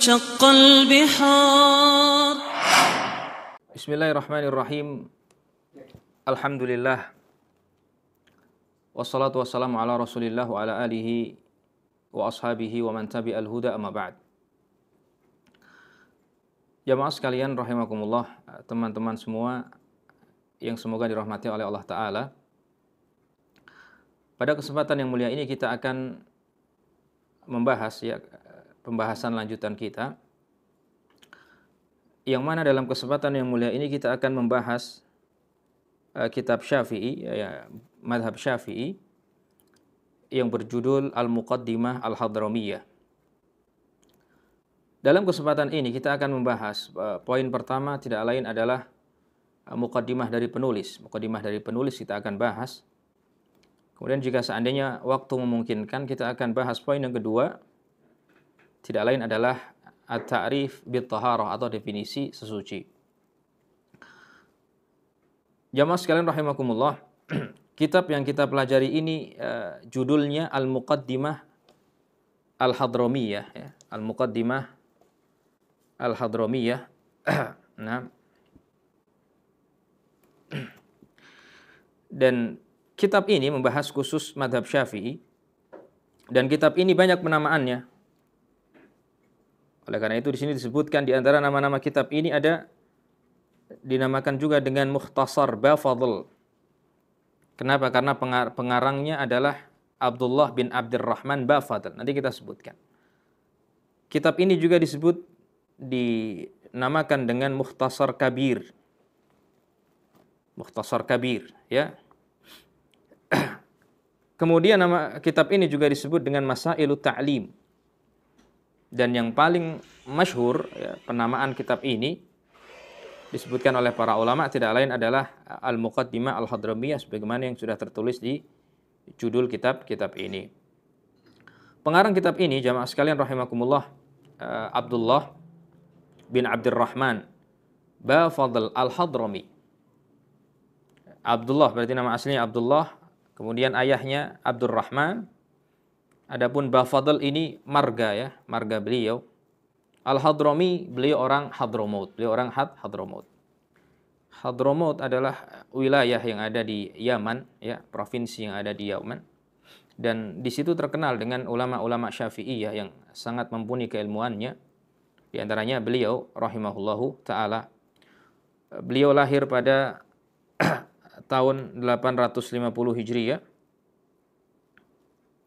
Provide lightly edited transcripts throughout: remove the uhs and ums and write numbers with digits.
وانشق البحار. Bismillahirrahmanirrahim. Alhamdulillah. Wassalatu wassalamu ala Rasulillah wa ala alihi wa ashabihi wa man tabi'al huda amma ba'd. Jamaah sekalian rahimakumullah, teman-teman semua yang semoga dirahmati oleh Allah Ta'ala. Pada kesempatan yang mulia ini kita akan membahas pembahasan lanjutan kita, yang mana dalam kesempatan yang mulia ini kita akan membahas kitab Syafi'i, madhab Syafi'i, yang berjudul Al-Muqaddimah Al-Hadramiyah. Dalam kesempatan ini kita akan membahas poin pertama tidak lain adalah muqaddimah dari penulis. Muqaddimah dari penulis kita akan bahas. Kemudian jika seandainya waktu memungkinkan, kita akan bahas poin yang kedua, tidak lain adalah at-ta'rif bit-taharah atau definisi sesuci. Jamaah sekalian rahimakumullah, kitab yang kita pelajari ini judulnya Al-Muqaddimah Al-Hadramiyah, ya. Al-Muqaddimah Al-Hadramiyah. Nah. Dan kitab ini membahas khusus madhab Syafi'i, dan kitab ini banyak penamaannya. Oleh karena itu di sini disebutkan di antara nama-nama kitab ini ada dinamakan juga dengan Mukhtasar Bafadl. Kenapa? Karena pengarangnya adalah Abdullah bin Abdurrahman Bafadl. Nanti kita sebutkan. Kitab ini juga dinamakan dengan Mukhtasar Kabir. Mukhtasar Kabir, ya. Kemudian nama kitab ini juga disebut dengan Masailut Ta'lim. Dan yang paling masyhur, ya, penamaan kitab ini disebutkan oleh para ulama tidak lain adalah Al-Muqaddimah Al-Hadramiyah, sebagaimana yang sudah tertulis di judul kitab ini. Pengarang kitab ini, jamaah sekalian rahimakumullah, Abdullah bin Abdurrahman Bafadl Al-Hadrami. Abdullah berarti nama aslinya Abdullah, kemudian ayahnya Abdurrahman. Adapun Bafadl ini marga, ya, marga beliau. Al-Hadrami, beliau orang Hadramaut. Beliau orang Hadramaut. Hadramaut adalah wilayah yang ada di Yaman, ya, provinsi yang ada di Yaman. Dan di situ terkenal dengan ulama-ulama Syafi'iyah yang sangat mumpuni keilmuannya. Di antaranya beliau rahimahullahu taala. Beliau lahir pada tahun 850 Hijriah.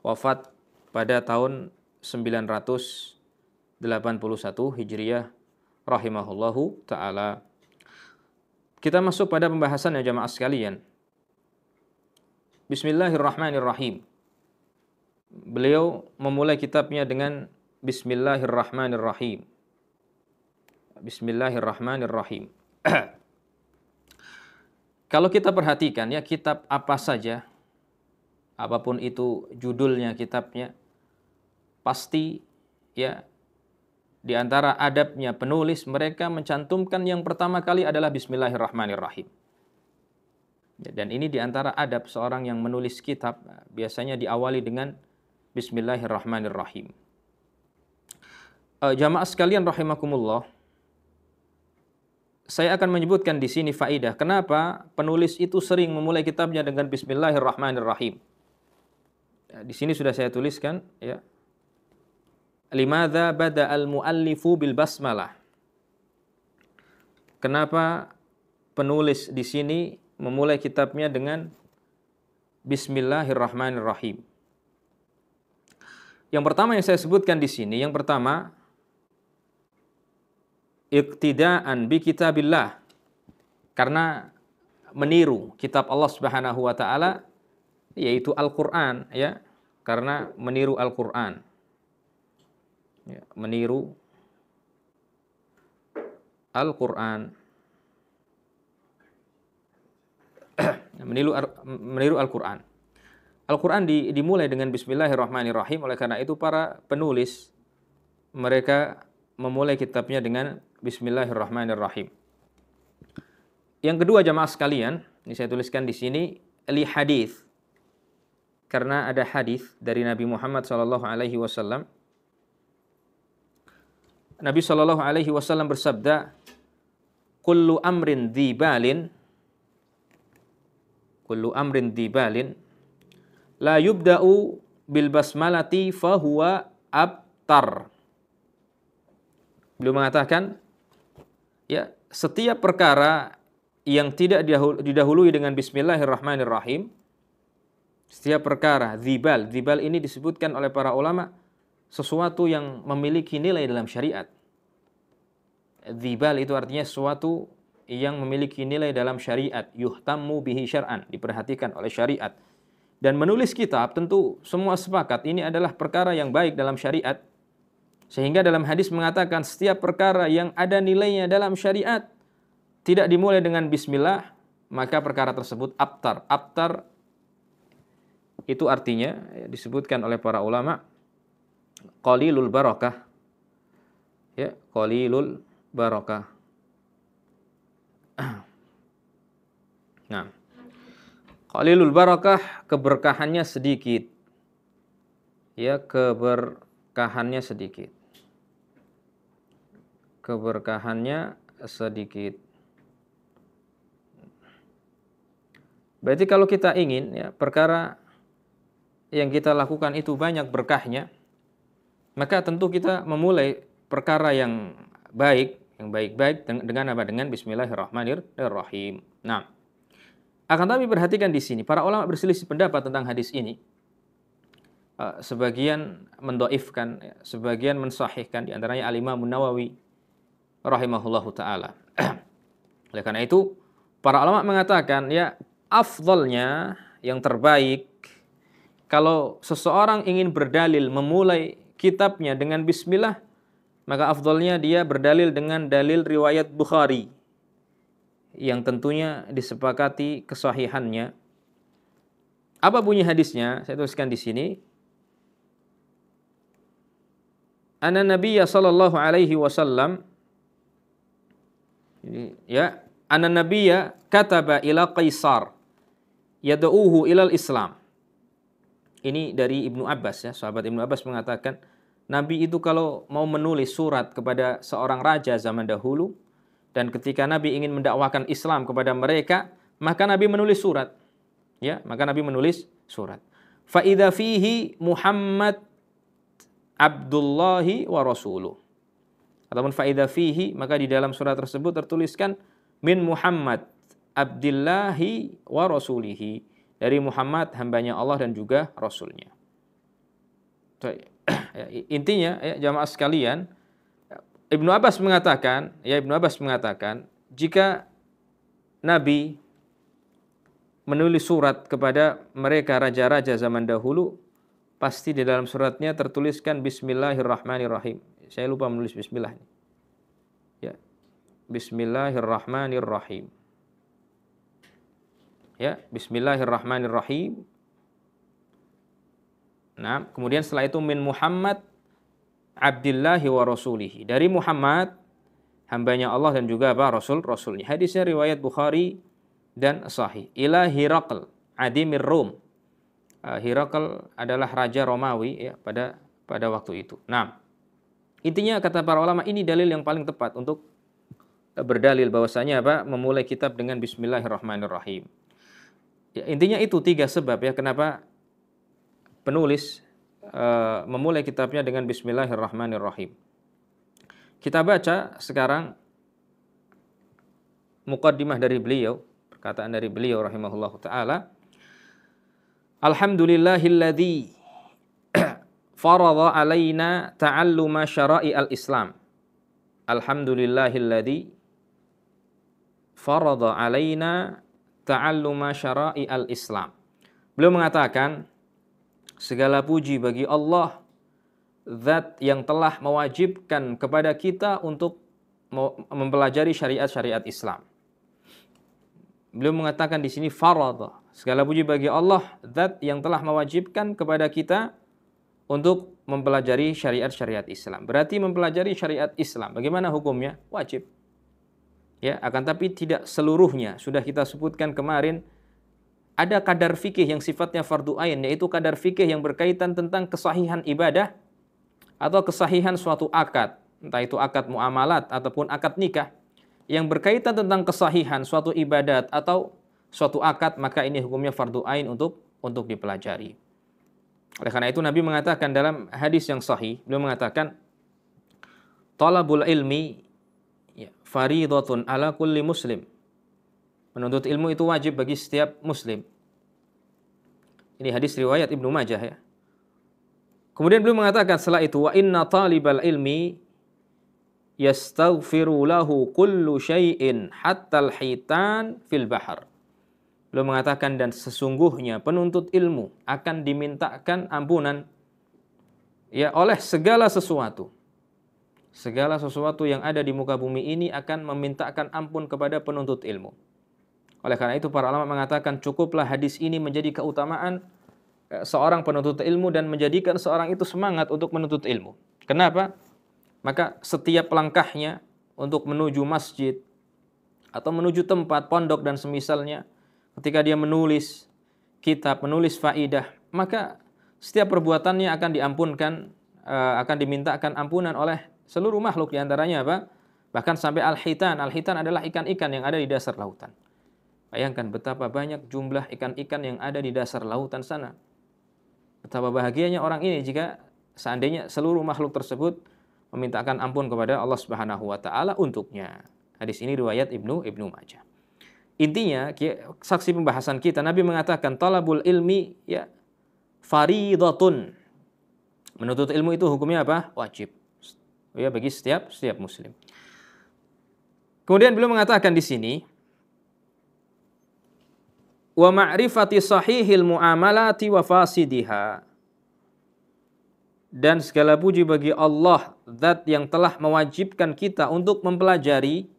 Wafat pada tahun 981 Hijriah rahimahullahu ta'ala. Kita masuk pada pembahasan ya jamaah sekalian. Bismillahirrahmanirrahim. Beliau memulai kitabnya dengan Bismillahirrahmanirrahim. Bismillahirrahmanirrahim. Kalau kita perhatikan, ya, kitab apa saja, apapun itu judulnya kitabnya, pasti, ya, di antara adabnya penulis mereka mencantumkan yang pertama kali adalah Bismillahirrahmanirrahim. Dan ini di antara adab seorang yang menulis kitab, biasanya diawali dengan Bismillahirrahmanirrahim. Jamaah sekalian rahimakumullah, saya akan menyebutkan di sini faidah kenapa penulis itu sering memulai kitabnya dengan Bismillahirrahmanirrahim. Di sini sudah saya tuliskan, ya. Limadza bada'al muallifu bil basmalah. Kenapa penulis di sini memulai kitabnya dengan Bismillahirrahmanirrahim? Yang pertama yang saya sebutkan di sini, yang pertama, iqtidaan bi kitabillah, karena meniru kitab Allah Subhanahu wa taala, yaitu Al-Qur'an, ya, karena meniru Al-Qur'an. Ya, meniru Al-Qur'an. meniru Al-Qur'an. Al-Qur'an dimulai dengan Bismillahirrahmanirrahim, oleh karena itu para penulis mereka memulai kitabnya dengan Bismillahirrahmanirrahim. Yang kedua jamaah sekalian, ini saya tuliskan di sini li hadis. Karena ada hadis dari Nabi Muhammad SAW Nabi Shallallahu Alaihi Wasallam bersabda, kullu amrin dzibalin la yubda'u bil basmalati fahuwa abtar. Beliau mengatakan, ya, setiap perkara yang tidak didahului dengan bismillahirrahmanirrahim, setiap perkara dzibal ini disebutkan oleh para ulama sesuatu yang memiliki nilai dalam syariat. Dzibal itu artinya sesuatu yang memiliki nilai dalam syariat, yuhtammu bihi syar'an, diperhatikan oleh syariat. Dan menulis kitab tentu semua sepakat ini adalah perkara yang baik dalam syariat. Sehingga dalam hadis mengatakan setiap perkara yang ada nilainya dalam syariat tidak dimulai dengan bismillah, maka perkara tersebut abtar. Abtar itu artinya disebutkan oleh para ulama qalilul barakah. Ya, qalilul barakah. Nah, qalilul barakah, keberkahannya sedikit. Ya, keberkahannya sedikit. Keberkahannya sedikit. Berarti kalau kita ingin ya perkara yang kita lakukan itu banyak berkahnya, maka tentu kita memulai perkara yang baik-baik dengan apa? Dengan bismillahirrahmanirrahim. Nah, akan tapi perhatikan di sini para ulama berselisih pendapat tentang hadis ini. Sebagian mendoifkan, sebagian mensahihkan, di antaranya Al-Imam Nawawi rahimahullahu taala. Oleh karena itu, para ulama mengatakan ya afdalnya, yang terbaik, kalau seseorang ingin berdalil memulai kitabnya dengan bismillah, maka afdalnya dia berdalil dengan dalil riwayat Bukhari yang tentunya disepakati kesahihannya. Apa bunyi hadisnya? Saya tuliskan di sini. Anna Nabiyya sallallahu alaihi wasallam, ya, anna Nabiyya kataba ila Qaisar yad'uhu ilal Islam. Ini dari Ibnu Abbas, ya, sahabat Ibnu Abbas mengatakan Nabi itu kalau mau menulis surat kepada seorang raja zaman dahulu, dan ketika Nabi ingin mendakwakan Islam kepada mereka, maka Nabi menulis surat. Ya, maka Nabi menulis surat. Fa idza fihi Muhammad Abdullahi wa rasuluh. Ataupun fa idza fihi, maka di dalam surat tersebut tertuliskan min Muhammad Abdillahi wa rasulihi, dari Muhammad hambanya Allah dan juga rasulnya. Intinya ya, jamaah sekalian, Ibnu Abbas mengatakan, jika Nabi menulis surat kepada mereka raja-raja zaman dahulu, pasti di dalam suratnya tertuliskan bismillahirrahmanirrahim. Saya lupa menulis bismillah. Ya. Bismillahirrahmanirrahim. Ya, bismillahirrahmanirrahim. Nah, kemudian setelah itu min Muhammad Abdillahi wa rasulihi, dari Muhammad hambanya Allah dan juga apa? Rasulnya. Hadisnya riwayat Bukhari dan sahih. Ila Hiraql adimir Rum. Hiraql adalah raja Romawi ya pada waktu itu. Nah, intinya kata para ulama ini dalil yang paling tepat untuk berdalil bahwasanya apa? Memulai kitab dengan bismillahirrahmanirrahim. Ya, intinya itu 3 sebab ya kenapa penulis memulai kitabnya dengan bismillahirrahmanirrahim. Kita baca sekarang muqaddimah dari beliau, perkataan dari beliau rahimahullahu taala. Alhamdulillahilladzi faradha alaina ta'alluma syara'i al-Islam. Alhamdulillahilladzi faradha alaina ta'alluma syara'i al-Islam. Beliau mengatakan segala puji bagi Allah, zat yang telah mewajibkan kepada kita untuk mempelajari syariat-syariat Islam. Beliau mengatakan di sini faradha. Segala puji bagi Allah, zat yang telah mewajibkan kepada kita untuk mempelajari syariat-syariat Islam. Berarti mempelajari syariat Islam, bagaimana hukumnya? Wajib. Ya, akan tapi tidak seluruhnya. Sudah kita sebutkan kemarin, ada kadar fikih yang sifatnya fardu ain, yaitu kadar fikih yang berkaitan tentang kesahihan ibadah atau kesahihan suatu akad. entah itu akad muamalat ataupun akad nikah, yang berkaitan tentang kesahihan suatu ibadat atau suatu akad, maka ini hukumnya fardu ain untuk dipelajari. Oleh karena itu Nabi mengatakan dalam hadis yang sahih, beliau mengatakan talabul ilmi faridatun ala kulli muslim. Menuntut ilmu itu wajib bagi setiap muslim. Ini hadis riwayat Ibnu Majah ya. Kemudian beliau mengatakan setelah itu wa inna talibal ilmi yastaghfiru lahu kullu syai'in hatta al-hitan fil bahr. Beliau mengatakan dan sesungguhnya penuntut ilmu akan dimintakan ampunan ya oleh segala sesuatu. Segala sesuatu yang ada di muka bumi ini akan memintakan ampun kepada penuntut ilmu. Oleh karena itu para ulama mengatakan cukuplah hadis ini menjadi keutamaan seorang penuntut ilmu dan menjadikan seorang itu semangat untuk menuntut ilmu. Kenapa? Maka setiap langkahnya untuk menuju masjid atau menuju tempat pondok dan semisalnya, ketika dia menulis kitab, menulis faidah, maka setiap perbuatannya akan diampunkan, akan dimintakan ampunan oleh seluruh makhluk, diantaranya apa? Bahkan sampai al-hitan. Al-hitan adalah ikan-ikan yang ada di dasar lautan. Bayangkan betapa banyak jumlah ikan-ikan yang ada di dasar lautan sana. Betapa bahagianya orang ini jika seandainya seluruh makhluk tersebut memintakan ampun kepada Allah Subhanahu wa taala untuknya. Hadis ini riwayat Ibnu Majah. Intinya, saksi pembahasan kita, Nabi mengatakan talabul ilmi ya faridatun. Menuntut ilmu itu hukumnya apa? Wajib. Ya bagi setiap muslim. Kemudian beliau mengatakan di sini wa ma'rifati sahihil muamalati wa fasidiha. Dan segala puji bagi Allah, zat yang telah mewajibkan kita untuk mempelajari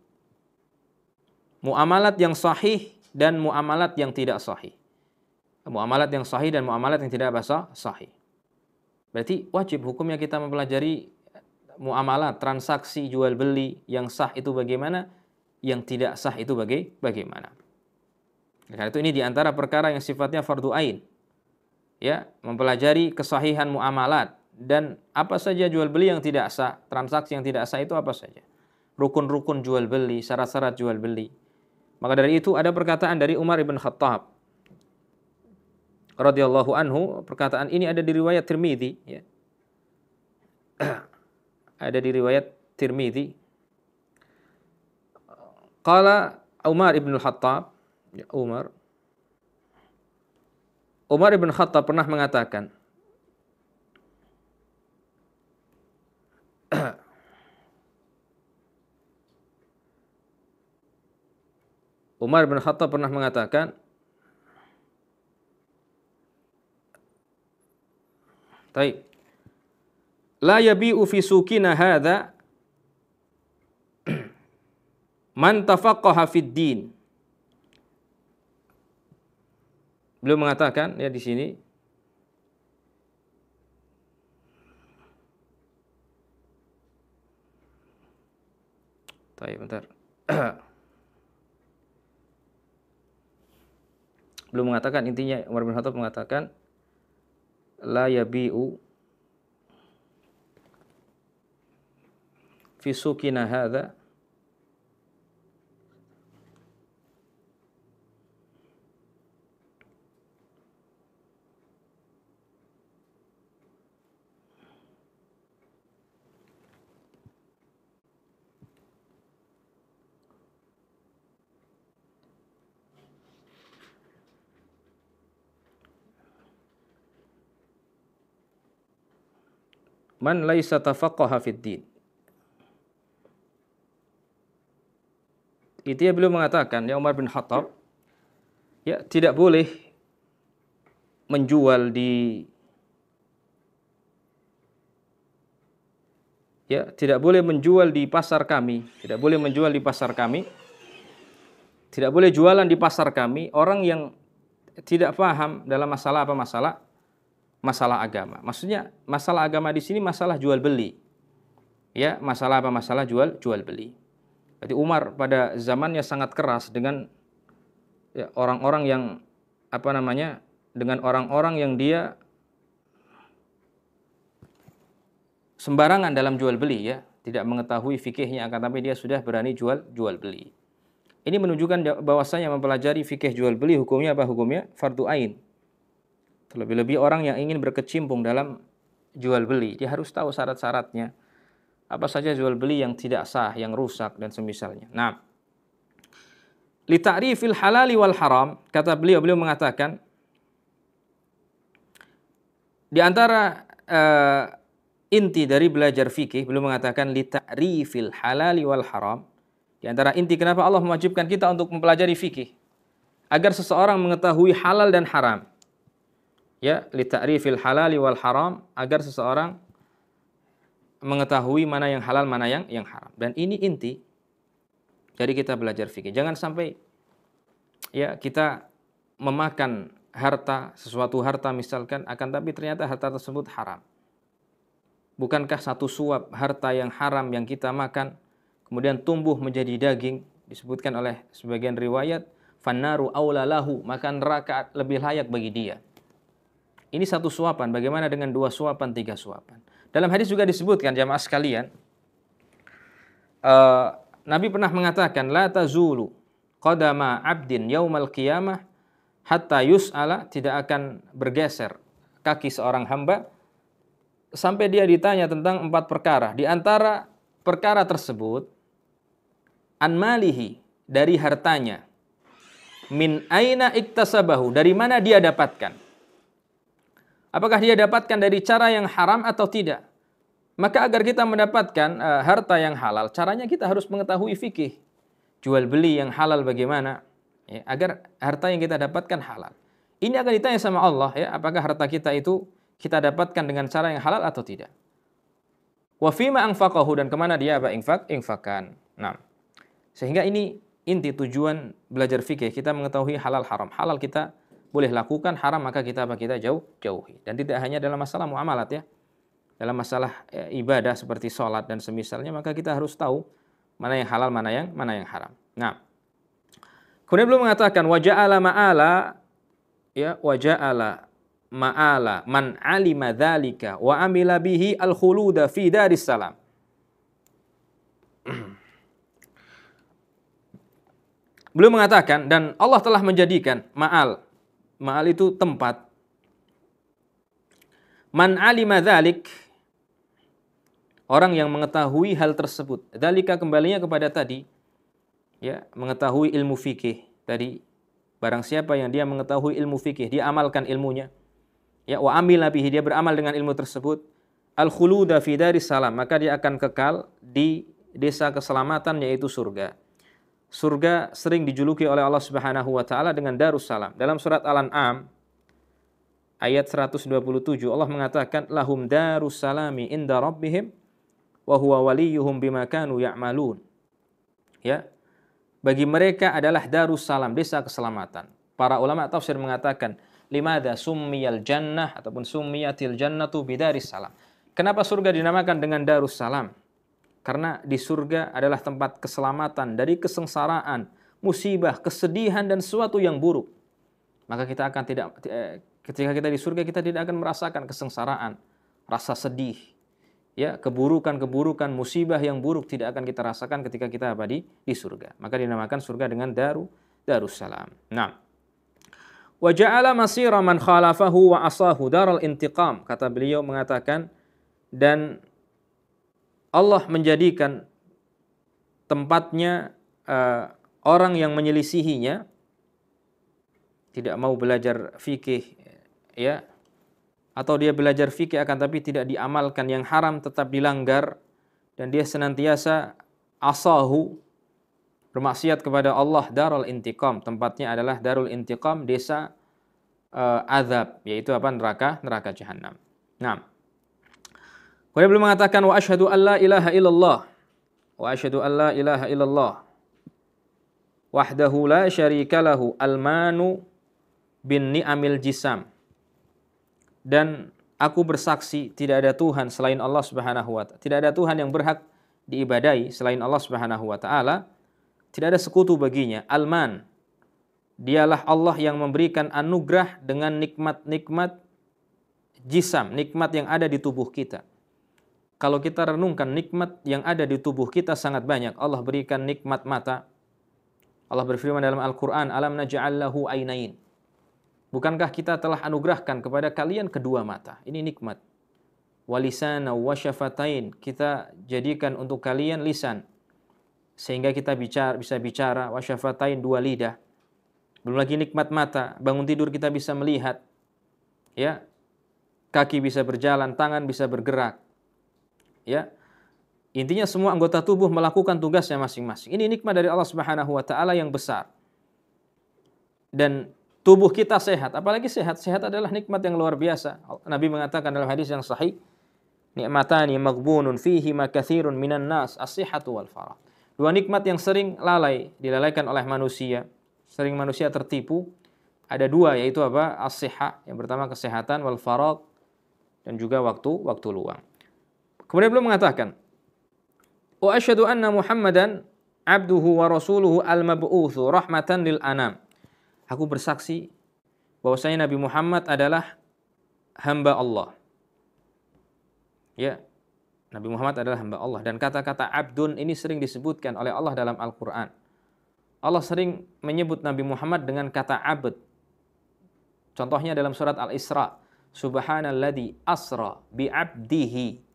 muamalat yang sahih dan muamalat yang tidak sahih. Muamalat yang sahih dan muamalat yang tidak sahih. Berarti wajib hukumnya kita mempelajari muamalat, transaksi jual beli yang sah itu bagaimana, yang tidak sah itu bagaimana. Karena itu ini diantara perkara yang sifatnya fardu ain. Ya, mempelajari kesahihan muamalat dan apa saja jual beli yang tidak sah, transaksi yang tidak sah itu apa saja. Rukun-rukun jual beli, syarat-syarat jual beli. Maka dari itu ada perkataan dari Umar ibn Khattab radhiyallahu anhu, perkataan ini ada di riwayat Tirmidzi ya. Ada di riwayat Tirmidzi. Qala Umar ibn Khattab, ya Umar ibn Khattab pernah mengatakan Umar bin Khattab pernah mengatakan Taib la yabi'u fi suqina hadza man tafaqqaha fid din. Beliau mengatakan ya di sini Taib bentar. Belum mengatakan, intinya Umar bin Khattab mengatakan la yabi'u fi suqina hadza man laisa tafaqqaha fid din. Itu ya beliau mengatakan, ya Umar bin Khattab, ya tidak boleh menjual di tidak boleh menjual di pasar kami, tidak boleh menjual di pasar kami, tidak boleh jualan di pasar kami orang yang tidak paham dalam masalah apa, masalah agama. Maksudnya masalah agama di sini masalah jual beli. Ya, masalah apa? Masalah jual beli. Jadi Umar pada zamannya sangat keras dengan orang-orang yang dengan orang-orang yang dia sembarangan dalam jual beli ya. tidak mengetahui fikihnya, akan tapi dia sudah berani jual beli. Ini menunjukkan bahwasanya mempelajari fikih jual beli hukumnya apa? Hukumnya fardu ain. Terlebih-lebih orang yang ingin berkecimpung dalam jual beli, dia harus tahu syarat-syaratnya. Apa saja jual beli yang tidak sah, yang rusak dan semisalnya. Nah, li ta'rifil halali wal haram, kata beliau mengatakan di antara inti dari belajar fikih, beliau mengatakan li ta'rifil halali wal haram. Di antara inti kenapa Allah mewajibkan kita untuk mempelajari fikih, agar seseorang mengetahui halal dan haram. Ya, li ta'rifil halali wal haram, agar seseorang mengetahui mana yang halal, mana yang haram. Dan ini inti dari kita belajar fikih. Jangan sampai ya kita memakan harta, sesuatu harta misalkan, akan tapi ternyata harta tersebut haram. Bukankah satu suap harta yang haram yang kita makan kemudian tumbuh menjadi daging, disebutkan oleh sebagian riwayat, fannaru aula lahu, maka neraka lebih layak bagi dia. Ini satu suapan, bagaimana dengan 2 suapan, 3 suapan? Dalam hadis juga disebutkan, jamaah sekalian, Nabi pernah mengatakan, la tazulu qadama abdin yaumal qiyamah hatta yus'ala, tidak akan bergeser kaki seorang hamba sampai dia ditanya tentang 4 perkara. Di antara perkara tersebut, an malihi, dari hartanya, min aina iktasabahu, dari mana dia dapatkan. Apakah dia dapatkan dari cara yang haram atau tidak? Maka agar kita mendapatkan harta yang halal, caranya kita harus mengetahui fikih jual beli yang halal bagaimana, ya, agar harta yang kita dapatkan halal. Ini akan ditanya sama Allah, ya, apakah harta kita itu kita dapatkan dengan cara yang halal atau tidak. Wa fima anfaqahu, dan kemana dia infakkan. Nah, sehingga ini inti tujuan belajar fikih, kita mengetahui halal haram. Halal kita boleh lakukan, haram maka kita jauhi. Dan tidak hanya dalam masalah muamalat, ya. Dalam masalah ibadah seperti sholat dan semisalnya, maka kita harus tahu mana yang halal, mana yang haram. Nah, kemudian beliau mengatakan waja'ala ma'ala, ya, waja'ala ma'ala man alima dzalika wa amila bihi al-khuluda fi daris salam. Beliau mengatakan, dan Allah telah menjadikan ma'al itu tempat, man alima dzalik, orang yang mengetahui hal tersebut. Dzalika kembalinya kepada tadi, ya, mengetahui ilmu fikih tadi. Barang siapa yang dia mengetahui ilmu fikih, dia amalkan ilmunya, ya, wa amila bihi, dia beramal dengan ilmu tersebut, al-khuluda fi daris salam, maka dia akan kekal di desa keselamatan, yaitu surga. Surga sering dijuluki oleh Allah Subhanahu wa taala dengan Darussalam. Dalam surat Al-An'am ayat 127 Allah mengatakan lahum darussalami inda rabbihim wa huwa waliyuhum bima kanu ya'malun. Ya. Bagi mereka adalah Darussalam, desa keselamatan. Para ulama tafsir mengatakan limadza summiyal jannah ataupun summiyatil jannatu bidaris salam. Kenapa surga dinamakan dengan Darussalam? Karena di surga adalah tempat keselamatan dari kesengsaraan, musibah, kesedihan dan sesuatu yang buruk. Maka kita akan ketika kita di surga, kita tidak akan merasakan kesengsaraan, rasa sedih, ya, keburukan, musibah yang buruk tidak akan kita rasakan ketika kita di surga. Maka dinamakan surga dengan Darussalam. Nah, wa ja'ala masira man khalafahu wa asahu daral intiqam, kata beliau mengatakan, dan Allah menjadikan tempatnya orang yang menyelisihinya, tidak mau belajar fikih, ya, atau dia belajar fikih akan tapi tidak diamalkan, yang haram tetap dilanggar, dan dia senantiasa asahu, bermaksiat kepada Allah, darul intiqam, tempatnya adalah darul intiqam, desa azab, yaitu apa? Neraka jahanam. Nah, kemudian beliau mengatakan wa asyhadu an la ilaha illallah wa asyhadu an la ilaha illallah wahdahu la syarika lahu almanu bin ni'amil jisam, dan aku bersaksi tidak ada Tuhan selain Allah Subhanahu wa taala, tidak ada Tuhan yang berhak diibadai selain Allah Subhanahu wa taala, tidak ada sekutu baginya. Alman, dialah Allah yang memberikan anugerah dengan nikmat-nikmat jisam, nikmat yang ada di tubuh kita. kalau kita renungkan nikmat yang ada di tubuh kita sangat banyak. Allah berikan nikmat mata. Allah berfirman dalam Al-Quran, alam naj'al lahu ainain. Bukankah kita telah anugerahkan kepada kalian kedua mata? Ini nikmat. Walisana wa syafatain. Kita jadikan untuk kalian lisan. Sehingga kita bisa bicara. Wa syafatain, dua lidah. Belum lagi nikmat mata. Bangun tidur kita bisa melihat. Ya, kaki bisa berjalan, tangan bisa bergerak. Ya, intinya semua anggota tubuh melakukan tugasnya masing-masing. Ini nikmat dari Allah Subhanahu wa taala yang besar. Dan tubuh kita sehat, apalagi sehat. Sehat adalah nikmat yang luar biasa. Nabi mengatakan dalam hadis yang sahih, nikmatani maghbunun fihi ma katsirun minan nas, as-sihhatu wal faragh. Dua nikmat yang sering dilalaikan oleh manusia. Sering manusia tertipu. Ada dua, yaitu apa? As-sihhah, yang pertama kesehatan, wal faragh, dan juga waktu luang. Kemudian beliau mengatakan, wa asyhadu anna Muhammadan abduhu wa rasuluhu al-mab'utsu rahmatan lil anam. Aku bersaksi bahwasanya Nabi Muhammad adalah hamba Allah. Ya, Nabi Muhammad adalah hamba Allah, dan kata-kata abdun ini sering disebutkan oleh Allah dalam Al-Qur'an. Allah sering menyebut Nabi Muhammad dengan kata abd. Contohnya dalam surat Al-Isra, subhanalladzi asra bi'abdihi.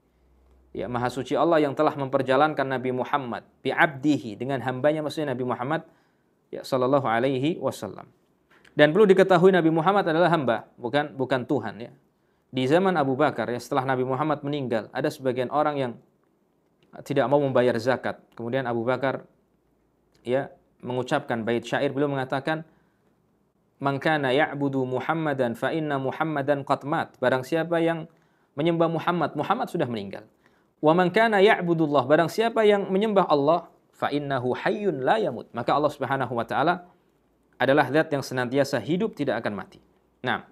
Ya, maha suci Allah yang telah memperjalankan Nabi Muhammad bi'abdihi, dengan hambanya, maksudnya Nabi Muhammad ya sallallahu alaihi wasallam. Dan perlu diketahui Nabi Muhammad adalah hamba, bukan Tuhan ya. Di zaman Abu Bakar ya, setelah Nabi Muhammad meninggal, ada sebagian orang yang tidak mau membayar zakat. Kemudian Abu Bakar ya mengucapkan bait syair, beliau mengatakan, man kana ya'budu Muhammadan fa inna Muhammadan qad mat. Barang siapa yang menyembah Muhammad, Muhammad sudah meninggal. Wa man kana ya'budullah, barang siapa yang menyembah Allah, fa innahu hayyun la yamut. Maka Allah Subhanahu wa taala adalah zat yang senantiasa hidup, tidak akan mati. Nah,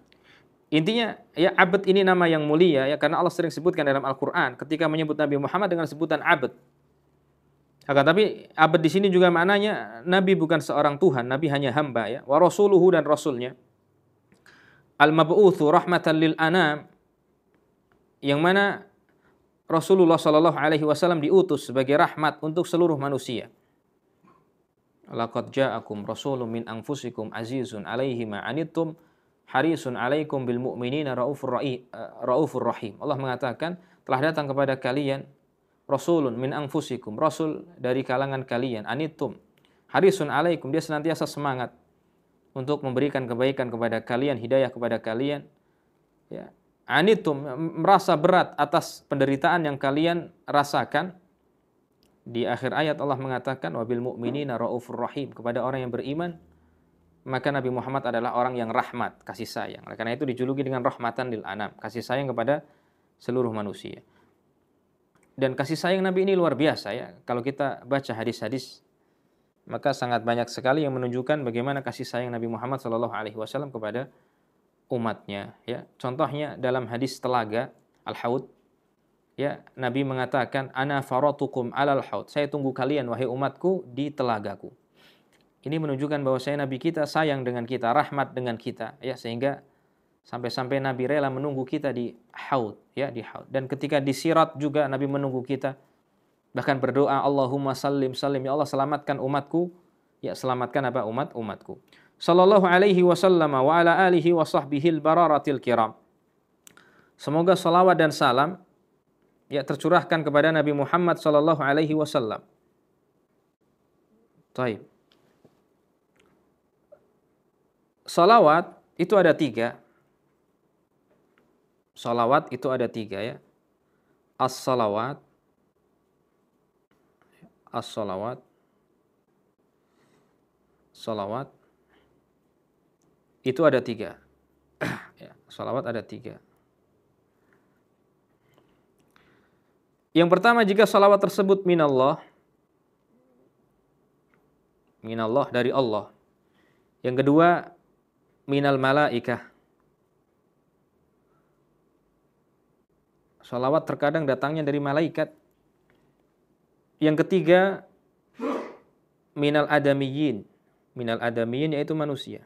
intinya ya, abd ini nama yang mulia ya, karena Allah sering sebutkan dalam Al-Qur'an ketika menyebut Nabi Muhammad dengan sebutan abd. Akan tapi abd di sini juga maknanya Nabi bukan seorang Tuhan, Nabi hanya hamba ya. Wa rasuluhu, dan rasulnya. Al-mab'utsu rahmatan lil anam, yang mana Rasulullah Shallallahu Alaihi Wasallam diutus sebagai rahmat untuk seluruh manusia. Laqad ja'akum rasulun min anfusikum azizun 'alaihi ma 'anittum harisun 'alaikum bil mu'minina raufur rahim. Allah mengatakan, telah datang kepada kalian rasulun min anfusikum, rasul dari kalangan kalian, anittum harisun 'alaikum, dia senantiasa semangat untuk memberikan kebaikan kepada kalian, hidayah kepada kalian. Ya. Anitum, merasa berat atas penderitaan yang kalian rasakan. Di akhir ayat Allah mengatakan wabil mu'minina raufur rahim, kepada orang yang beriman maka Nabi Muhammad adalah orang yang rahmat, kasih sayang. Oleh karena itu dijuluki dengan rahmatan lil anam, kasih sayang kepada seluruh manusia. Dan kasih sayang Nabi ini luar biasa ya. Kalau kita baca hadis-hadis, maka sangat banyak sekali yang menunjukkan bagaimana kasih sayang Nabi Muhammad SAW kepada umatnya ya. Contohnya dalam hadis telaga Al-Haud ya, Nabi mengatakan ana faratukum alal haud, saya tunggu kalian wahai umatku di telagaku. Ini menunjukkan bahwa Nabi kita sayang dengan kita, rahmat dengan kita ya, sehingga sampai-sampai Nabi rela menunggu kita di haud ya, di haud. Dan ketika di sirat juga Nabi menunggu kita, bahkan berdoa Allahumma sallim sallim, ya Allah selamatkan umatku ya, selamatkan apa umatku. Sallallahu alaihi wasallam wa ala alihi wa sahbihil bararatil kiram. Semoga salawat dan salam ya tercurahkan kepada Nabi Muhammad sallallahu alaihi wasallam. Baik. Salawat itu ada 3. Salawat itu ada 3 ya. As-salawat, as-salawat, salawat itu ada 3. Ya, salawat ada 3. Yang pertama, jika salawat tersebut minallah, minallah dari Allah. Yang kedua, minal malaikah. Salawat terkadang datangnya dari malaikat. Yang ketiga, minal adamiyyin. Minal adamiyyin yaitu manusia.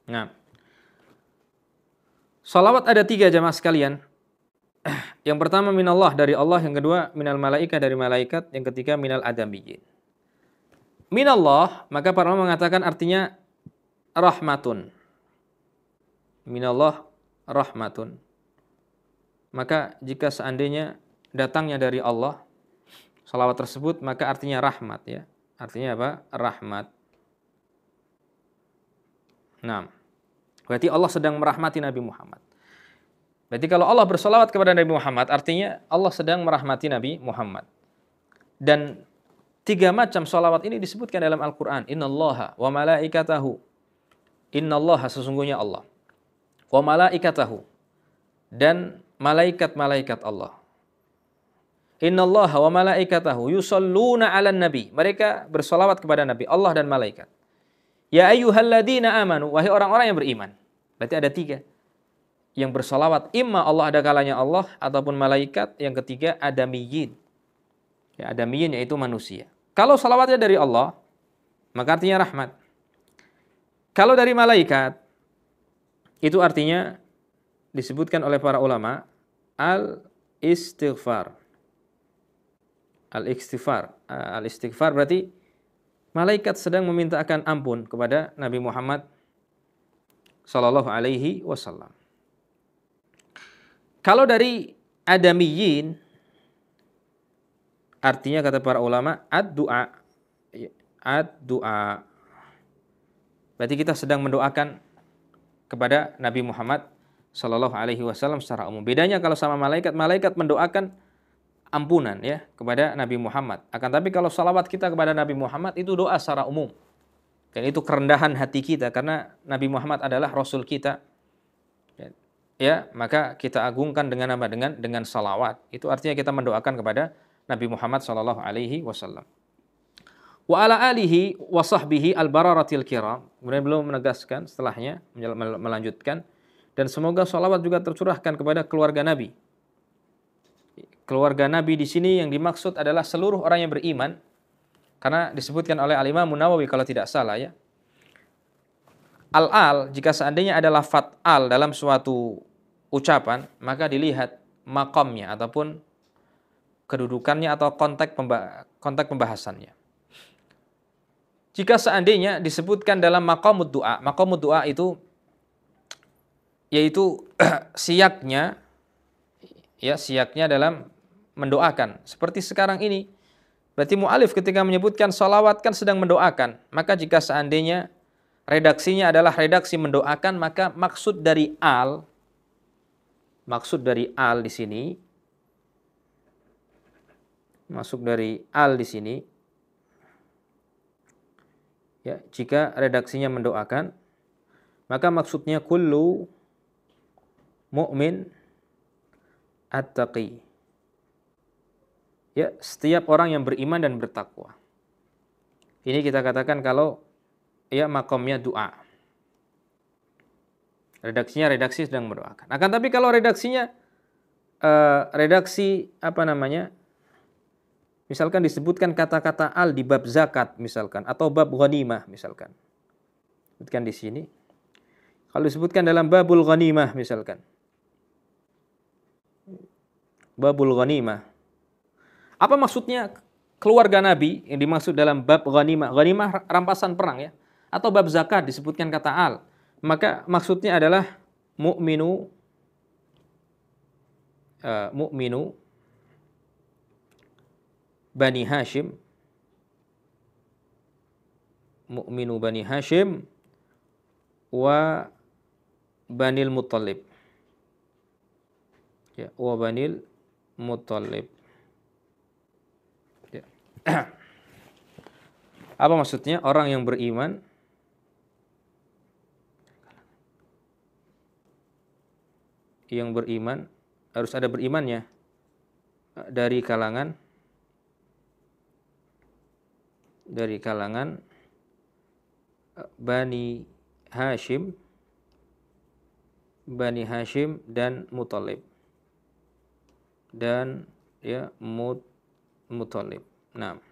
Nah, Salawat ada 3 jamaah sekalian. Yang pertama minallah dari Allah, yang kedua minal malaika dari malaikat, yang ketiga minal adamiyyin. Minallah, maka para ulama mengatakan artinya rahmatun. Minallah rahmatun. Maka jika seandainya datangnya dari Allah, salawat tersebut maka artinya rahmat ya. Artinya apa? Rahmat. Nah, berarti Allah sedang merahmati Nabi Muhammad. Berarti kalau Allah bersalawat kepada Nabi Muhammad, artinya Allah sedang merahmati Nabi Muhammad. Dan 3 macam salawat ini disebutkan dalam Al-Quran. Innallaha wa malaikatahu. Innallaha sesungguhnya Allah. Wa malaikatahu. Dan malaikat-malaikat Allah. Innallaha wa malaikatahu yusalluna 'alan nabi. Mereka bersalawat kepada Nabi, Allah dan malaikat. Ya ayyuhalladzina amanu, wahai orang-orang yang beriman. Berarti ada 3 yang bersalawat. Imma Allah ada kalanya Allah, ataupun malaikat. Yang ketiga adamiyyin. Ya, adamiyyin yaitu manusia. Kalau salawatnya dari Allah, maka artinya rahmat. Kalau dari malaikat, itu artinya disebutkan oleh para ulama al-istighfar. Al-istighfar. Al-istighfar berarti malaikat sedang memintakan ampun kepada Nabi Muhammad sallallahu alaihi wasallam. Kalau dari adamiyyin, artinya kata para ulama ad-du'a. Ad-du'a. Berarti kita sedang mendoakan kepada Nabi Muhammad sallallahu alaihi wasallam secara umum. Bedanya kalau sama malaikat, malaikat mendoakan ampunan ya kepada Nabi Muhammad. Akan tapi kalau salawat kita kepada Nabi Muhammad itu doa secara umum. Dan itu kerendahan hati kita karena Nabi Muhammad adalah Rasul kita. Ya, maka kita agungkan dengan apa? Dengan salawat. Itu artinya kita mendoakan kepada Nabi Muhammad sallallahu alaihi wasallam. Wa ala alihi wa sahbihi al-bararatil kiram. Kemudian beliau menegaskan setelahnya melanjutkan, dan semoga salawat juga tercurahkan kepada keluarga Nabi. Keluarga Nabi di sini yang dimaksud adalah seluruh orang yang beriman, karena disebutkan oleh Al-Imam Nawawi kalau tidak salah ya. Al-al, jika seandainya ada lafadz al dalam suatu ucapan, maka dilihat makamnya ataupun kedudukannya atau konteks pembahasannya. Jika seandainya disebutkan dalam maqamud du'a itu yaitu siaknya dalam mendoakan. Seperti sekarang ini, berarti mu'alif ketika menyebutkan salawat kan sedang mendoakan. Maka jika seandainya redaksinya adalah redaksi mendoakan, maka maksud dari al di sini, ya, jika redaksinya mendoakan, maka maksudnya kullu mu'min at-taqi. Ya, setiap orang yang beriman dan bertakwa. Ini kita katakan kalau ya makomnya doa. Redaksinya redaksi sedang mendoakan. Akan tapi kalau redaksinya redaksi apa namanya? Misalkan disebutkan kata-kata al di bab zakat misalkan atau bab ghanimah misalkan. Disebutkan di sini. Kalau disebutkan dalam babul ghanimah misalkan. Babul ghanimah. Apa maksudnya keluarga Nabi yang dimaksud dalam bab ghanimah? Ghanimah rampasan perang ya. Atau bab zakat disebutkan kata al. Maka maksudnya adalah mu'minu Bani Hashim. Mu'minu Bani Hashim wa Banil Muttalib. Ya, wa Banil Muttalib. Ya. Apa maksudnya? Orang yang beriman harus ada berimannya dari kalangan Bani Hashim dan Muttalib. Dan ya Muttalib. Nah,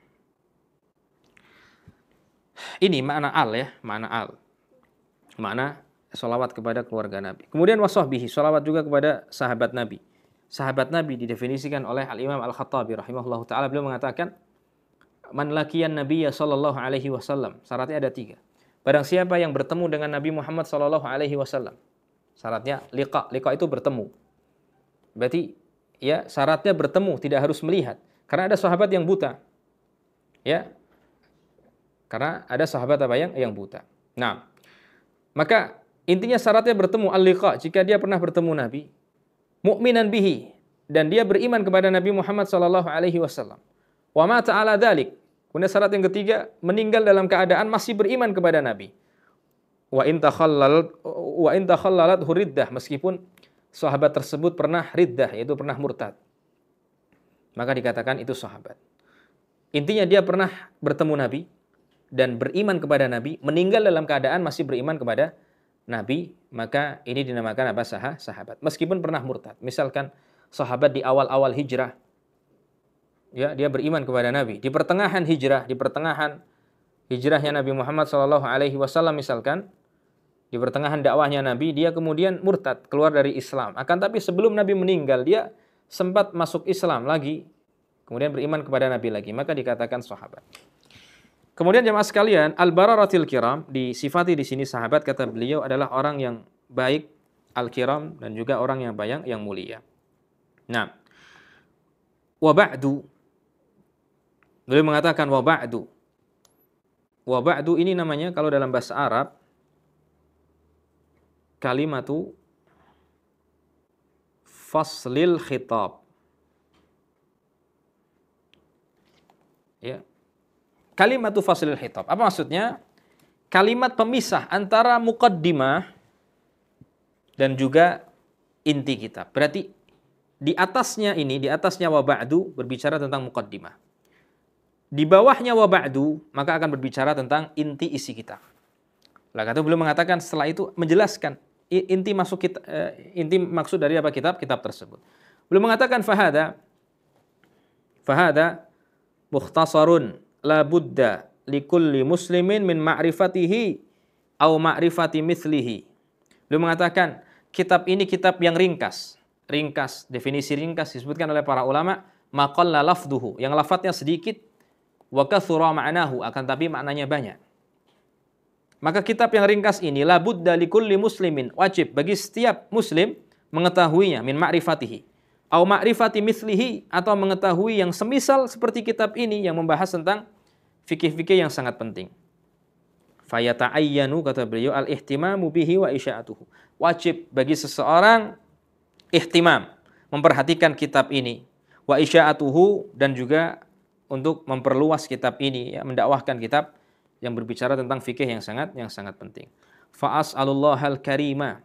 ini makna al ya, makna al. Makna Salawat kepada keluarga Nabi. Kemudian wasahbihi, salawat juga kepada sahabat Nabi. Sahabat Nabi didefinisikan oleh Al-Imam Al-Khattabi rahimahullahu taala, beliau mengatakan man laqiyan nabiyya sallallahu alaihi wasallam. Syaratnya ada 3. Barang siapa yang bertemu dengan Nabi Muhammad sallallahu alaihi wasallam. Syaratnya liqa. Liqa itu bertemu. Berarti ya syaratnya bertemu, tidak harus melihat. Karena ada sahabat yang buta. Ya. Karena ada sahabat apa yang buta. Nah, maka intinya syaratnya bertemu al-liqa, jika dia pernah bertemu Nabi, mu'minan bihi, dan dia beriman kepada Nabi Muhammad sallallahu alaihi wasallam. Wa mata ala dzalik. Kemudian syarat yang ketiga, meninggal dalam keadaan masih beriman kepada Nabi. Wa in takhallalat huriddah, meskipun sahabat tersebut pernah riddah, yaitu pernah murtad. Maka dikatakan itu sahabat. Intinya dia pernah bertemu Nabi dan beriman kepada Nabi, meninggal dalam keadaan masih beriman kepada Nabi, maka ini dinamakan apa? Sahabat. Meskipun pernah murtad. Misalkan sahabat di awal-awal hijrah, ya dia beriman kepada Nabi. Di pertengahan hijrahnya Nabi Muhammad SAW misalkan, di pertengahan dakwahnya Nabi, dia kemudian murtad, keluar dari Islam. Akan tapi sebelum Nabi meninggal, dia sempat masuk Islam lagi, kemudian beriman kepada Nabi lagi, maka dikatakan sahabat. Kemudian jemaah sekalian, al-bararatil kiram, disifati di sini sahabat, kata beliau adalah orang yang baik, al-kiram, dan juga orang yang baik, yang mulia. Nah, wa ba'du, beliau mengatakan wa ba'du. Wa ba'du ini namanya kalau dalam bahasa Arab kalimatu faslil khitab. Ya. Kalimatu faslil khitab. Apa maksudnya? Kalimat pemisah antara muqaddimah dan juga inti kitab. Berarti di atasnya wa ba'du berbicara tentang muqaddimah. Di bawahnya wa ba'du maka akan berbicara tentang inti isi kitab. Lah kata beliau mengatakan setelah itu menjelaskan inti maksud dari apa kitab tersebut. Beliau mengatakan fahada mukhtasarun la budda likulli muslimin min ma'rifatihi au ma'rifati mithlihi. Beliau mengatakan kitab ini kitab yang ringkas, definisi ringkas disebutkan oleh para ulama, maqalla lafduhu, yang lafadznya sedikit, wa katsura ma'nahu, akan tapi maknanya banyak. Maka kitab yang ringkas ini la budda likulli muslimin, wajib bagi setiap muslim mengetahuinya, min ma'rifatihi au ma'rifati mithlihi, atau mengetahui yang semisal seperti kitab ini yang membahas tentang fikih-fikih yang sangat penting. Fayata'ayyanu, kata beliau, al-ihtimamu bihi wa isya'atuhu. Wajib bagi seseorang ihtimam, memperhatikan kitab ini, wa isya'atuhu, dan juga untuk memperluas kitab ini, ya, mendakwahkan kitab yang berbicara tentang fikih yang sangat penting. Fa'as'alullahal karima,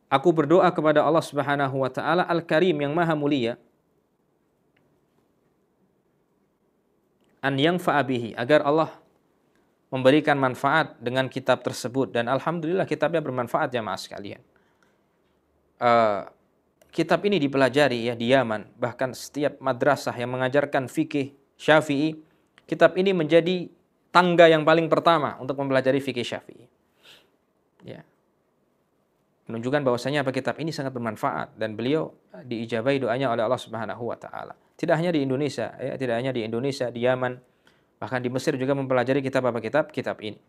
aku berdoa kepada Allah Subhanahu wa taala Al-Karim, yang maha mulia, an yanfa'a bihi, agar Allah memberikan manfaat dengan kitab tersebut. Dan alhamdulillah kitabnya bermanfaat jamaah sekalian. Kitab ini dipelajari ya di Yaman, bahkan setiap madrasah yang mengajarkan fikih Syafi'i, kitab ini menjadi tangga yang paling pertama untuk mempelajari fikih Syafi'i. Ya. Menunjukkan bahwasanya kitab ini sangat bermanfaat, dan beliau diijabahi doanya oleh Allah Subhanahu wa taala. Tidak hanya di Indonesia, ya, tidak hanya di Indonesia, di Yaman, bahkan di Mesir juga mempelajari kitab ini.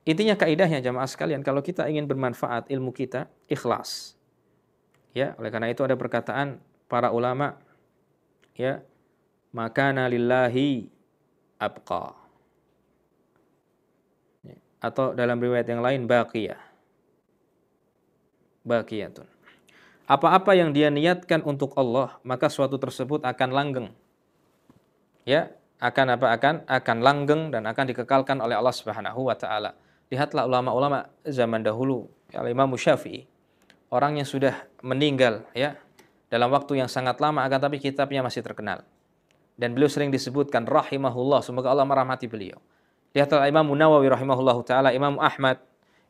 Intinya kaidahnya jamaah sekalian, kalau kita ingin bermanfaat ilmu kita, ikhlas. Ya, oleh karena itu ada perkataan para ulama, ya, makana lillahi abqa. Ya, atau dalam riwayat yang lain baqiyatun. Apa-apa yang dia niatkan untuk Allah, maka suatu tersebut akan langgeng. Ya, akan langgeng dan akan dikekalkan oleh Allah Subhanahu wa taala. Lihatlah ulama-ulama zaman dahulu, Imam Syafi'i, orang yang sudah meninggal ya dalam waktu yang sangat lama, akan tapi kitabnya masih terkenal. Dan beliau sering disebutkan rahimahullah, semoga Allah merahmati beliau. Lihatlah Imam Nawawi rahimahullahu taala, Imam Ahmad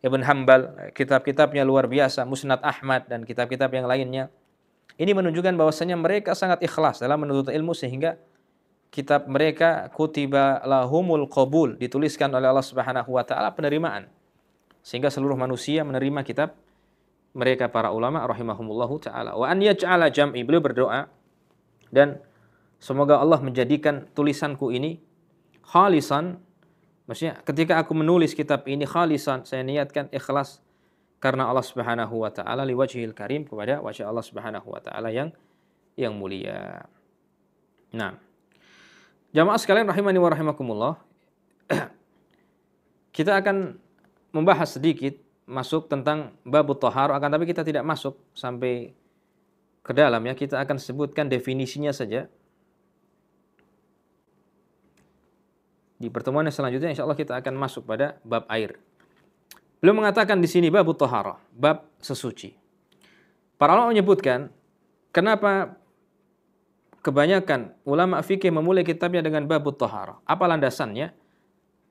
Ibn Hanbal, kitab-kitabnya luar biasa, Musnad Ahmad dan kitab-kitab yang lainnya. Ini menunjukkan bahwasanya mereka sangat ikhlas dalam menuntut ilmu, sehingga kitab mereka kutiba lahumul qabul, dituliskan oleh Allah Subhanahu wa taala penerimaan. sehingga seluruh manusia menerima kitab mereka para ulama rahimahumullahu taala. Wa an yaj'ala jam'i, beliau berdoa dan semoga Allah menjadikan tulisanku ini khalisan, maksudnya ketika aku menulis kitab ini khalisan, saya niatkan ikhlas karena Allah Subhanahu wa taala, liwajhil karim, kepada wajah Allah Subhanahu wa taala yang mulia. Nah, jamaah sekalian rahimani wa rahimakumullah, kita akan membahas sedikit masuk tentang babut thaharah, akan tapi kita tidak masuk sampai ke dalam ya, kita akan sebutkan definisinya saja. Di pertemuan yang selanjutnya insyaallah kita akan masuk pada bab air. Beliau mengatakan di sini babut thaharah, bab sesuci. Para ulama menyebutkan kenapa kebanyakan ulama fikih memulai kitabnya dengan babut thaharah. Apa landasannya?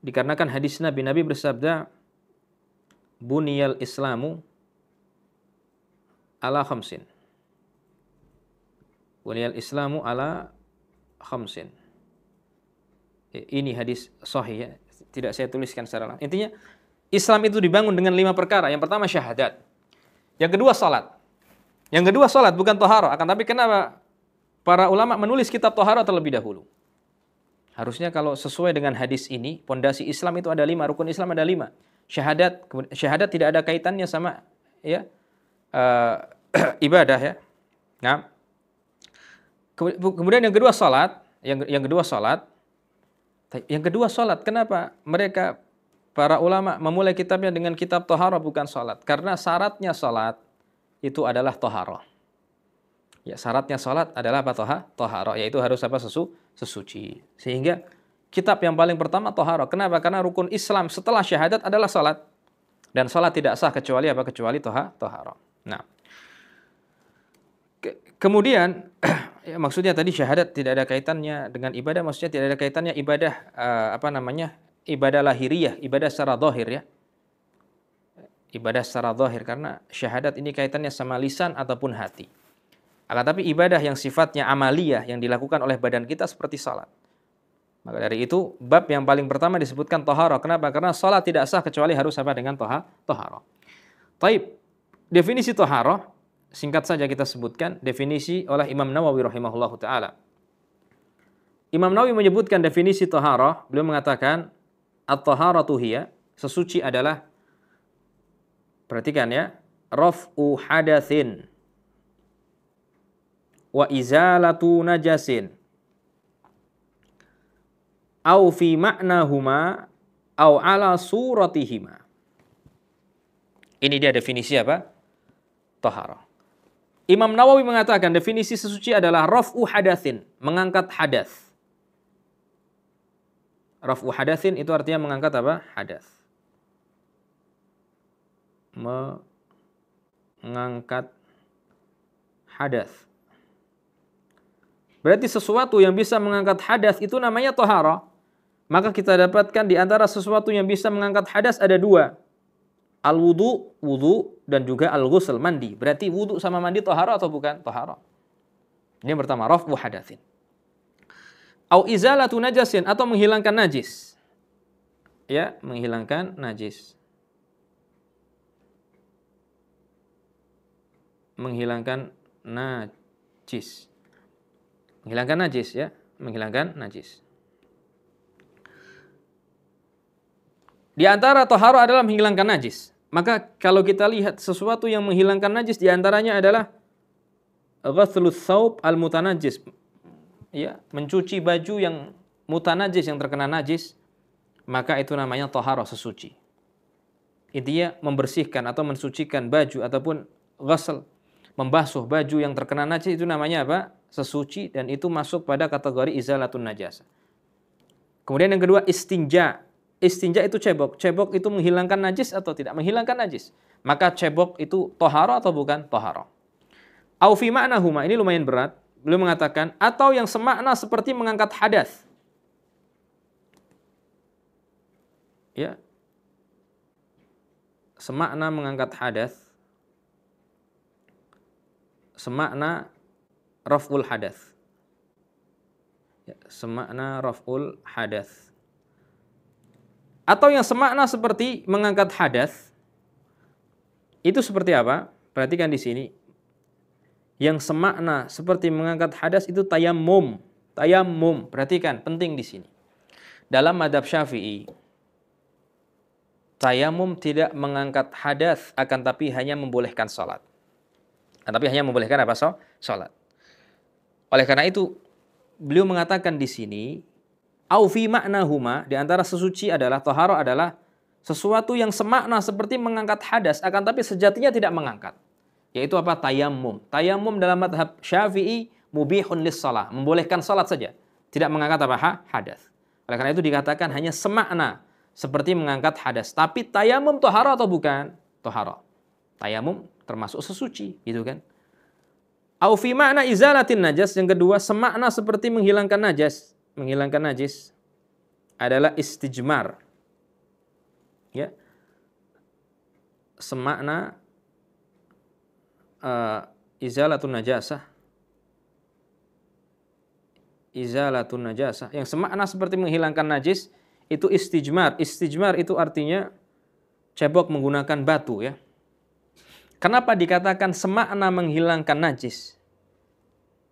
Dikarenakan hadis Nabi bersabda, buniyal islamu ala khamsin. Buniyal islamu ala khamsin. Ini hadis sahih ya. Tidak saya tuliskan secara langsung. Intinya Islam itu dibangun dengan 5 perkara. Yang pertama syahadat. Yang kedua salat. Yang kedua salat, bukan toharah. Akan tapi kenapa para ulama menulis kitab toharah terlebih dahulu? Harusnya kalau sesuai dengan hadis ini, pondasi Islam itu ada 5, rukun Islam ada 5. Syahadat tidak ada kaitannya sama ya ibadah ya. Nah, kemudian yang kedua salat, yang kedua salat. Yang kedua salat, kenapa mereka para ulama memulai kitabnya dengan kitab toharah bukan salat? Karena syaratnya salat itu adalah toharah. Ya, syaratnya salat adalah apa? Toharah, yaitu harus apa? Sesuci. Sehingga kitab yang paling pertama toharah. Kenapa? Karena rukun Islam setelah syahadat adalah salat. Dan salat tidak sah kecuali apa? Kecuali toharah. Nah, kemudian ya, maksudnya tadi syahadat tidak ada kaitannya dengan ibadah, maksudnya tidak ada kaitannya ibadah ibadah lahiriah, ibadah secara zahir ya. Ibadah secara zahir, karena syahadat ini kaitannya sama lisan ataupun hati. Akan tapi ibadah yang sifatnya amaliyah yang dilakukan oleh badan kita seperti salat. Maka dari itu bab yang paling pertama disebutkan toharah. Kenapa? Karena salat tidak sah kecuali harus apa? Dengan toharah. Taib. Definisi toharah singkat saja kita sebutkan definisi oleh Imam Nawawi rahimahullahu taala. Imam Nawawi menyebutkan definisi taharah, beliau mengatakan at-taharatu hiya, sesuci adalah, perhatikan ya, raf'u hadatsin wa izalatu najasin au fi ma'nahuma au ala suratihima. Ini dia definisi apa? Taharah. Imam Nawawi mengatakan definisi sesuci adalah raf'u hadatsin, mengangkat hadas. Raf'u hadatsin itu artinya mengangkat apa? Hadas. Mengangkat hadas. Berarti sesuatu yang bisa mengangkat hadas itu namanya taharah. Maka kita dapatkan di antara sesuatu yang bisa mengangkat hadas ada 2. Al-wudu, wudu, dan juga al-ghusl, mandi. Berarti wudu sama mandi taharah atau bukan? Taharah. Ini yang pertama, raf'u hadatsin. Au izalatu najasin, atau menghilangkan najis. Ya, menghilangkan najis. Menghilangkan najis. Menghilangkan najis ya, menghilangkan najis. Di antara taharah adalah menghilangkan najis. Maka kalau kita lihat sesuatu yang menghilangkan najis, di antaranya adalah ghaslus thawb al-mutanajjis. Ya, mencuci baju yang mutanajjis, yang terkena najis, maka itu namanya taharah, sesuci. Intinya membersihkan atau mensucikan baju ataupun ghasl, membasuh baju yang terkena najis, itu namanya apa? Sesuci, dan itu masuk pada kategori izalatun najasa. Kemudian yang kedua istinja. Istinja itu cebok. Cebok itu menghilangkan najis atau tidak? Menghilangkan najis. Maka cebok itu taharah atau bukan? Taharah. Au fi ma'nahuma, ini lumayan berat. Beliau mengatakan atau yang semakna seperti mengangkat hadas. Ya. Semakna mengangkat hadas. Semakna raf'ul hadas. Ya, semakna raf'ul hadas. Atau yang semakna seperti mengangkat hadas, Itu seperti apa? Perhatikan di sini. Yang semakna seperti mengangkat hadas itu tayammum. Tayammum, perhatikan, penting di sini. Dalam mazhab Syafi'i, tayammum tidak mengangkat hadas, akan tapi hanya membolehkan salat. Tapi hanya membolehkan apa? Salat. Oleh karena itu, beliau mengatakan di sini, au fi ma'nahuma, di antara sesuci adalah taharah adalah sesuatu yang semakna seperti mengangkat hadas, akan tapi sejatinya tidak mengangkat. Yaitu apa? Tayammum. Tayammum dalam mazhab Syafi'i mubihun lis-shalah, membolehkan salat saja, tidak mengangkat apa? Hadas. Oleh karena itu dikatakan hanya semakna seperti mengangkat hadas. Tapi tayammum taharah atau bukan? Taharah. Tayammum termasuk sesuci, gitu kan? Au fi ma'na izalatin najas, yang kedua semakna seperti menghilangkan najas. Menghilangkan najis adalah istijmar. Ya. Semakna izalatun najasah. Izalatun najasah. Yang semakna seperti menghilangkan najis itu istijmar. Istijmar itu artinya cebok menggunakan batu, ya. Kenapa dikatakan semakna menghilangkan najis?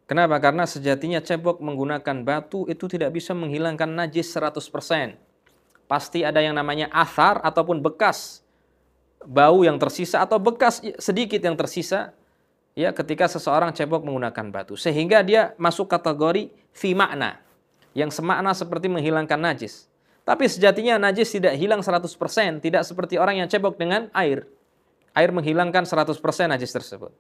Kenapa? Karena sejatinya cebok menggunakan batu itu tidak bisa menghilangkan najis 100%. Pasti ada yang namanya athar ataupun bekas bau yang tersisa atau bekas sedikit yang tersisa, ya, ketika seseorang cebok menggunakan batu. Sehingga dia masuk kategori fi makna, yang semakna seperti menghilangkan najis. Tapi sejatinya najis tidak hilang 100%, tidak seperti orang yang cebok dengan air. Air menghilangkan 100% najis tersebut.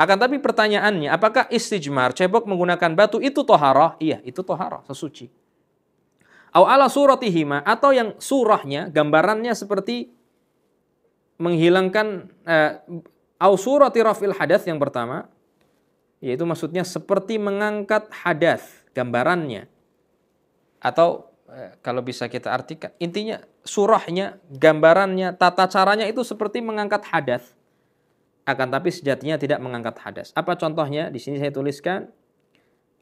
Akan tapi pertanyaannya, apakah istijmar, cebok menggunakan batu itu toharah? Iya, itu toharah, sesuci. Au ala suratihima, atau yang surahnya, gambarannya seperti menghilangkan au surati rafil hadas yang pertama, yaitu maksudnya seperti mengangkat hadas, gambarannya. Atau kalau bisa kita artikan, intinya surahnya, gambarannya, tata caranya itu seperti mengangkat hadas. Akan tapi sejatinya tidak mengangkat hadas. Apa contohnya? Di sini saya tuliskan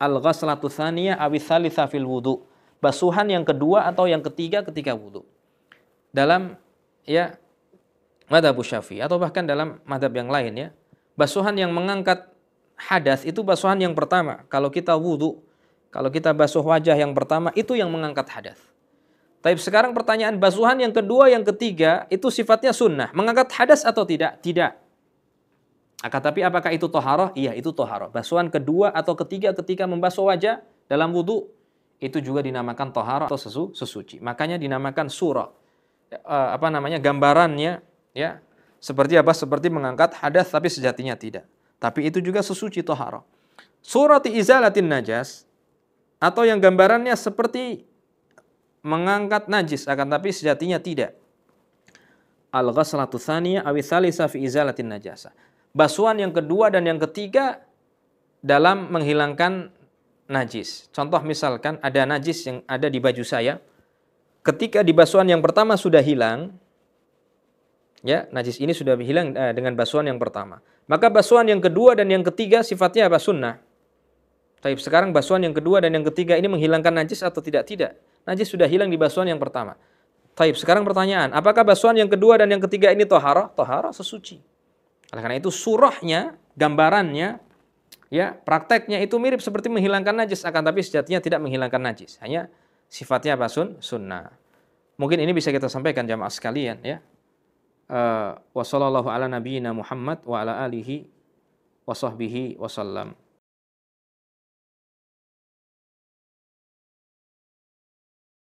al-ghaslatu tsaniyah awi tsalitsah fil wudu. Basuhan yang kedua atau yang ketiga ketika wudu. Dalam ya mazhab Syafi'i atau bahkan dalam mazhab yang lain, ya. Basuhan yang mengangkat hadas itu basuhan yang pertama. Kalau kita wudu, kalau kita basuh wajah yang pertama itu yang mengangkat hadas. Tapi sekarang pertanyaan, basuhan yang kedua, yang ketiga itu sifatnya sunnah. Mengangkat hadas atau tidak? Tidak. Akan tapi apakah itu toharoh? Iya, itu toharoh. Basuhan kedua atau ketiga ketika membasuh wajah dalam wudu itu juga dinamakan toharoh atau sesuci. Makanya dinamakan surah. Gambarannya, ya, seperti apa? Seperti mengangkat hadas, tapi sejatinya tidak. Tapi itu juga sesuci, toharoh. Surati izalatin najas, atau yang gambarannya seperti mengangkat najis, akan tapi sejatinya tidak. Al-ghaslatu tsaniyah awi tsalitsah fi izalatin najasa. Basuhan yang kedua dan yang ketiga dalam menghilangkan najis. Contoh misalkan ada najis yang ada di baju saya. Ketika di basuhan yang pertama sudah hilang, ya, najis ini sudah hilang dengan basuhan yang pertama. Maka basuhan yang kedua dan yang ketiga sifatnya apa? Sunnah. Tapi sekarang basuhan yang kedua dan yang ketiga ini menghilangkan najis atau tidak? Tidak. Najis sudah hilang di basuhan yang pertama. Taib, sekarang pertanyaan, apakah basuhan yang kedua dan yang ketiga ini toharah? Toharah, sesuci. Oleh karena itu surahnya, gambarannya, ya, prakteknya itu mirip seperti menghilangkan najis, akan tapi sejatinya tidak menghilangkan najis. Hanya sifatnya apa? Sunnah. Mungkin ini bisa kita sampaikan jamaah sekalian, ya. Wa sallallahu ala nabiyyina Muhammad wa ala alihi wa sahbihi wa sallam.